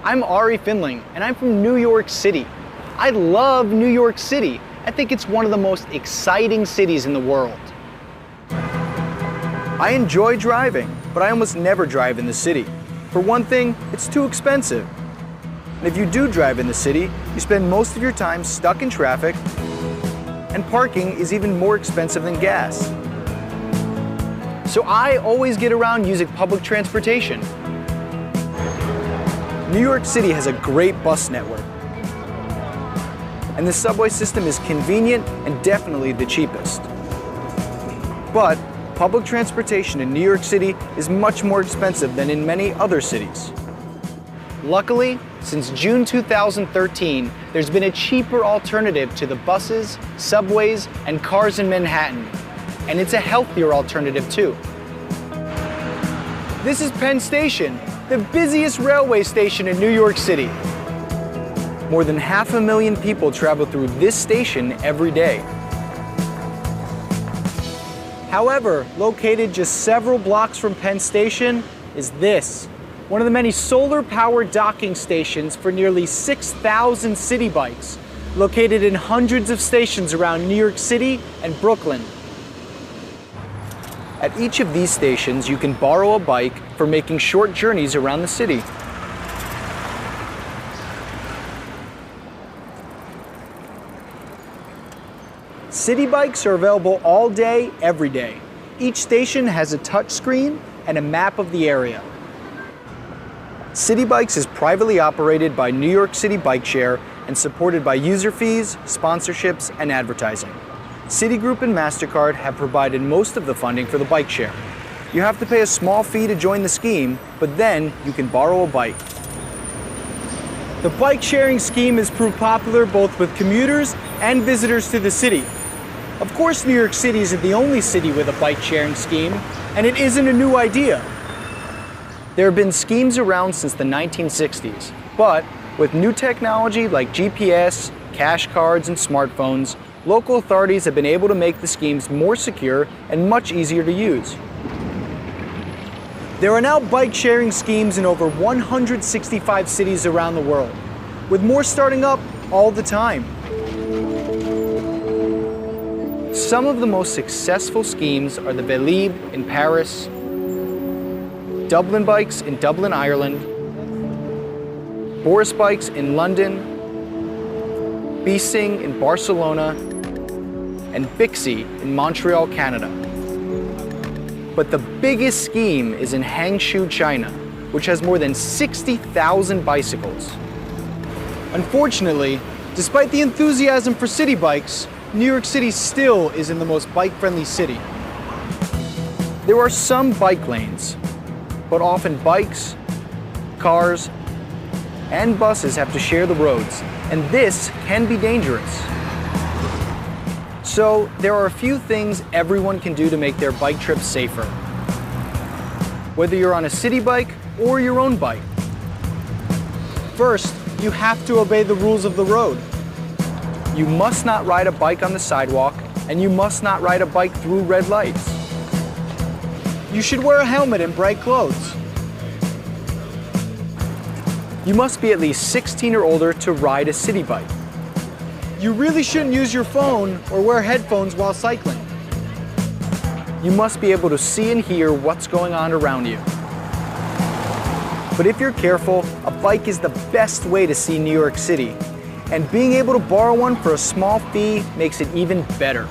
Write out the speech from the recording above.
I'm Ari Finling, and I'm from New York City. I love New York City. I think it's one of the most exciting cities in the world. I enjoy driving, but I almost never drive in the city. For one thing, it's too expensive. And if you do drive in the city, you spend most of your time stuck in traffic, and parking is even more expensive than gas. So I always get around using public transportation. New York City has a great bus network, and the subway system is convenient and definitely the cheapest. But public transportation in New York City is much more expensive than in many other cities. Luckily, since June 2013, there's been a cheaper alternative to the buses, subways, and cars in Manhattan, and it's a healthier alternative too. This is Penn Station, the busiest railway station in New York City. More than 500,000 people travel through this station every day. However, located just several blocks from Penn Station is this, one of the many solar-powered docking stations for nearly 6,000 Citi Bikes, located in hundreds of stations around New York City and Brooklyn. At each of these stations, you can borrow a bike for making short journeys around the city. Citi Bikes are available all day, every day. Each station has a touch screen and a map of the area. Citi Bikes is privately operated by New York City Bike Share and supported by user fees, sponsorships, and advertising. Citigroup and MasterCard have provided most of the funding for the bike share. You have to pay a small fee to join the scheme, but then you can borrow a bike. The bike sharing scheme has proved popular both with commuters and visitors to the city. Of course, New York City isn't the only city with a bike sharing scheme, and it isn't a new idea. There have been schemes around since the 1960s, but with new technology like GPS, cash cards, and smartphones, local authorities have been able to make the schemes more secure and much easier to use. There are now bike sharing schemes in over 165 cities around the world, with more starting up all the time. Some of the most successful schemes are the Velib in Paris, Dublin Bikes in Dublin, Ireland, Boris Bikes in London, Bising in Barcelona, and Bixi in Montreal, Canada. But the biggest scheme is in Hangzhou, China, which has more than 60,000 bicycles. Unfortunately, despite the enthusiasm for Citi Bikes, New York City still isn't the most bike-friendly city. There are some bike lanes, but often bikes, cars, and buses have to share the roads, and this can be dangerous. So there are a few things everyone can do to make their bike trips safer, whether you're on a city bike or your own bike. First, you have to obey the rules of the road. You must not ride a bike on the sidewalk, and you must not ride a bike through red lights. You should wear a helmet and bright clothes. You must be at least 16 or older to ride a city bike. You really shouldn't use your phone or wear headphones while cycling. You must be able to see and hear what's going on around you. But if you're careful, a bike is the best way to see New York City, and being able to borrow one for a small fee makes it even better.